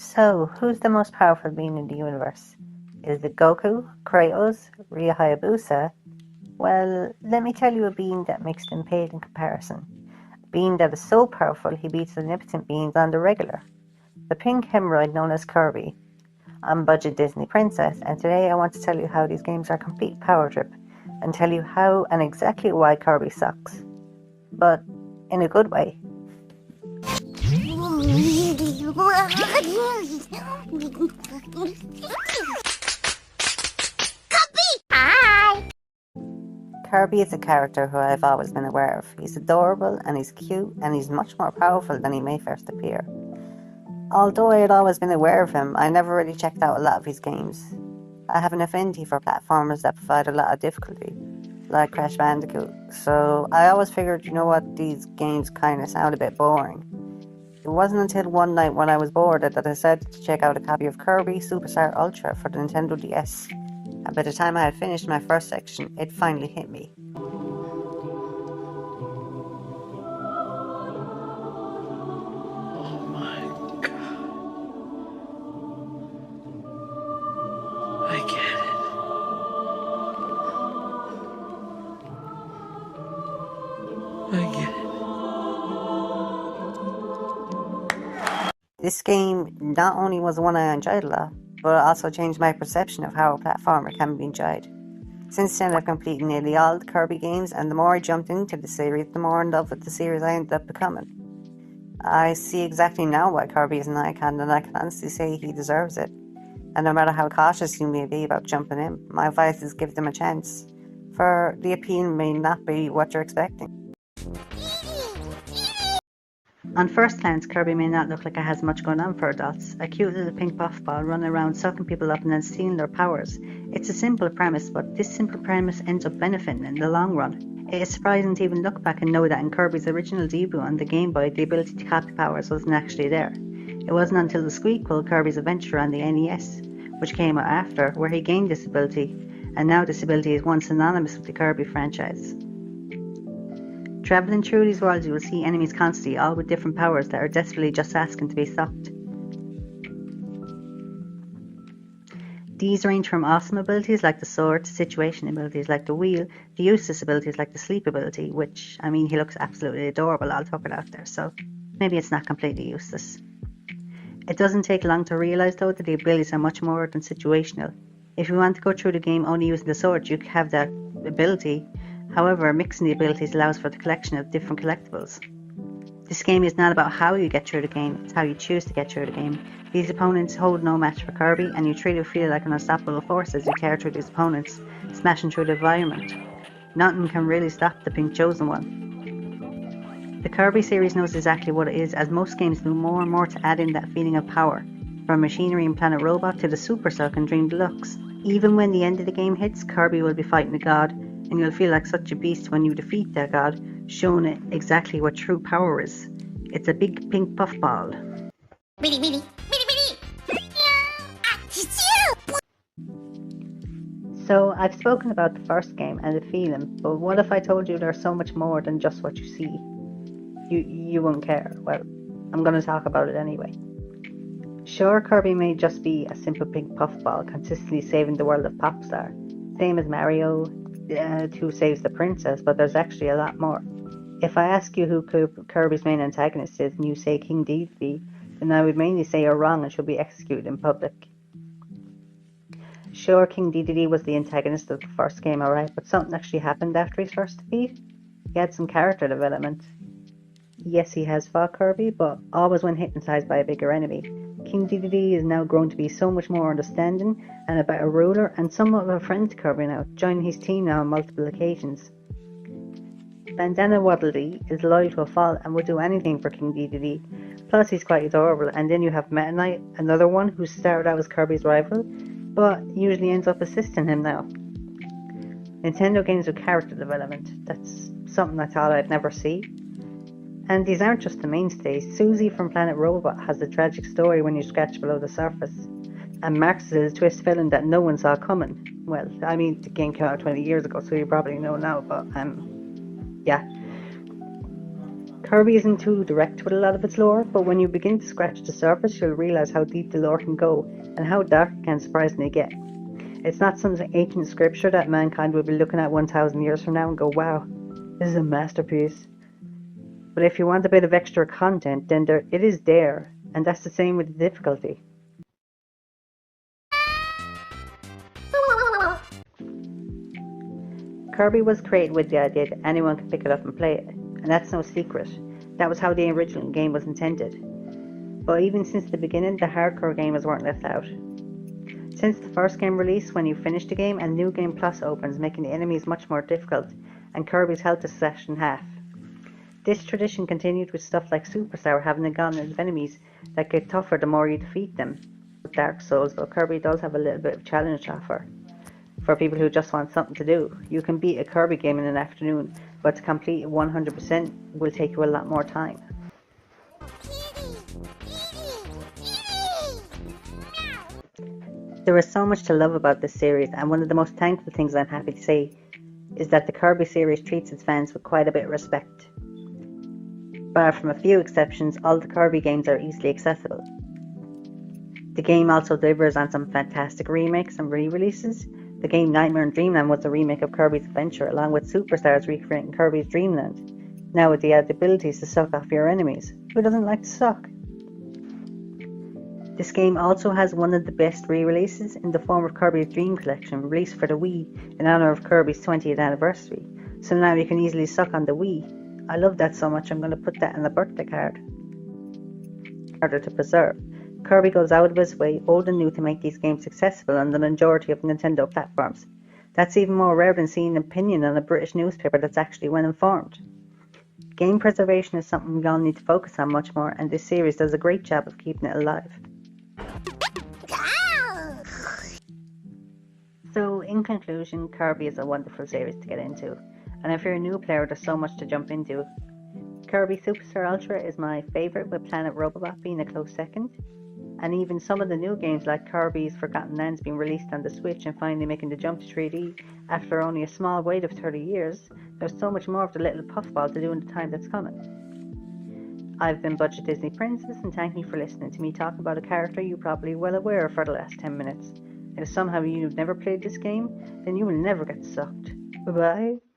So, who's the most powerful being in the universe? Is it Goku, Kratos, Ryu Hayabusa? Well, let me tell you a being that makes them pale in comparison. A being that is so powerful he beats omnipotent beings on the regular. The pink hemorrhoid known as Kirby. I'm Budget Disney Princess, and today I want to tell you how these games are a complete power trip, and tell you how and exactly why Kirby sucks. But in a good way. Kirby is a character who I've always been aware of. He's adorable and he's cute and he's much more powerful than he may first appear. Although I had always been aware of him, I never really checked out a lot of his games. I have an affinity for platformers that provide a lot of difficulty, like Crash Bandicoot, so I always figured, you know what, these games kinda sound a bit boring. It wasn't until one night when I was bored that I decided to check out a copy of Kirby Superstar Ultra for the Nintendo DS. And by the time I had finished my first section, it finally hit me. Oh my god. I get it. I get it. This game not only was one I enjoyed a lot, but it also changed my perception of how a platformer can be enjoyed. Since then I've completed nearly all the Kirby games, and the more I jumped into the series, the more in love with the series I ended up becoming. I see exactly now why Kirby is an icon, and I can honestly say he deserves it. And no matter how cautious you may be about jumping in, my advice is give them a chance, for the appeal may not be what you're expecting. On first glance, Kirby may not look like it has much going on for adults. A cute little pink puffball running around sucking people up and then stealing their powers. It's a simple premise, but this simple premise ends up benefiting in the long run. It is surprising to even look back and know that in Kirby's original debut on the Game Boy, the ability to copy powers wasn't actually there. It wasn't until the sequel, Kirby's Adventure on the NES, which came out after, where he gained this ability, and now this ability is once synonymous with the Kirby franchise. Travelling through these worlds, you will see enemies constantly, all with different powers that are desperately just asking to be stopped. These range from awesome abilities like the sword, to situation abilities like the wheel, to useless abilities like the sleep ability, which, I mean, he looks absolutely adorable, I'll tuck it out there, so maybe it's not completely useless. It doesn't take long to realise though that the abilities are much more than situational. If you want to go through the game only using the sword, you have that ability. However, mixing the abilities allows for the collection of different collectibles. This game is not about how you get through the game, it's how you choose to get through the game. These opponents hold no match for Kirby, and you truly feel like an unstoppable force as you tear through these opponents, smashing through the environment. Nothing can really stop the Pink Chosen One. The Kirby series knows exactly what it is, as most games do more and more to add in that feeling of power, from Machinery and Planet Robot to the Super Suck and Dream Deluxe. Even when the end of the game hits, Kirby will be fighting a god, and you'll feel like such a beast when you defeat that god, showing it exactly what true power is. It's a big pink puffball. So, I've spoken about the first game and the feeling, but what if I told you there's so much more than just what you see? You won't care. Well, I'm going to talk about it anyway. Sure, Kirby may just be a simple pink puffball consistently saving the world of Popstar, same as Mario, who saves the princess, but there's actually a lot more. If I ask you who Kirby's main antagonist is and you say King Dedede, then I would mainly say you're wrong and should be executed in public. Sure, King Dedede was the antagonist of the first game, alright, but something actually happened after his first defeat. He had some character development. Yes, he has fought Kirby, but always when hypnotized by a bigger enemy. King Dedede is now grown to be so much more understanding and a better ruler, and somewhat of a friend to Kirby now, joining his team now on multiple occasions. Bandana Waddle Dee is loyal to a fault and would do anything for King Dedede. Plus he's quite adorable, and then you have Meta Knight, another one who started out as Kirby's rival, but usually ends up assisting him now. Nintendo games with character development, that's something I thought I'd never see. And these aren't just the mainstays. Susie from Planet Robot has a tragic story when you scratch below the surface. And Marx is a twist villain that no one saw coming. Well, I mean, the game came out 20 years ago, so you probably know now, but yeah. Kirby isn't too direct with a lot of its lore, but when you begin to scratch the surface, you'll realise how deep the lore can go and how dark it can surprisingly get. It's not some ancient scripture that mankind will be looking at 1,000 years from now and go, wow, this is a masterpiece. But if you want a bit of extra content, then it is there, and that's the same with the difficulty. Kirby was created with the idea that anyone can pick it up and play it, and that's no secret. That was how the original game was intended. But even since the beginning, the hardcore gamers weren't left out. Since the first game released, when you finish the game, a new game plus opens, making the enemies much more difficult, and Kirby's health is slashed in half. This tradition continued with stuff like Superstar having a gauntlet of enemies that get tougher the more you defeat them. With Dark Souls, though, Kirby does have a little bit of challenge to offer. For people who just want something to do, you can beat a Kirby game in an afternoon, but to complete it 100% will take you a lot more time. There is so much to love about this series, and one of the most thankful things I'm happy to say is that the Kirby series treats its fans with quite a bit of respect. Bar from a few exceptions, all the Kirby games are easily accessible. The game also delivers on some fantastic remakes and re-releases. The game Nightmare in Dreamland was a remake of Kirby's Adventure, along with Superstars recreating Kirby's Dreamland, now with the added abilities to suck off your enemies. Who doesn't like to suck? This game also has one of the best re-releases in the form of Kirby's Dream Collection, released for the Wii in honour of Kirby's 20th anniversary. So now you can easily suck on the Wii. I love that so much I'm going to put that in a birthday card. Harder to preserve. Kirby goes out of his way, old and new, to make these games accessible on the majority of Nintendo platforms. That's even more rare than seeing an opinion on a British newspaper that's actually well informed. Game preservation is something we all need to focus on much more, and this series does a great job of keeping it alive. So, in conclusion, Kirby is a wonderful series to get into, and if you're a new player, there's so much to jump into. Kirby Superstar Ultra is my favourite, with Planet Robobot being a close second. And even some of the new games like Kirby's Forgotten Lands being released on the Switch and finally making the jump to 3D after only a small wait of 30 years, there's so much more of the little puffball to do in the time that's coming. I've been Budget Disney Princess, and thank you for listening to me talk about a character you're probably well aware of for the last 10 minutes. If somehow you've never played this game, then you will never get sucked. Bye bye.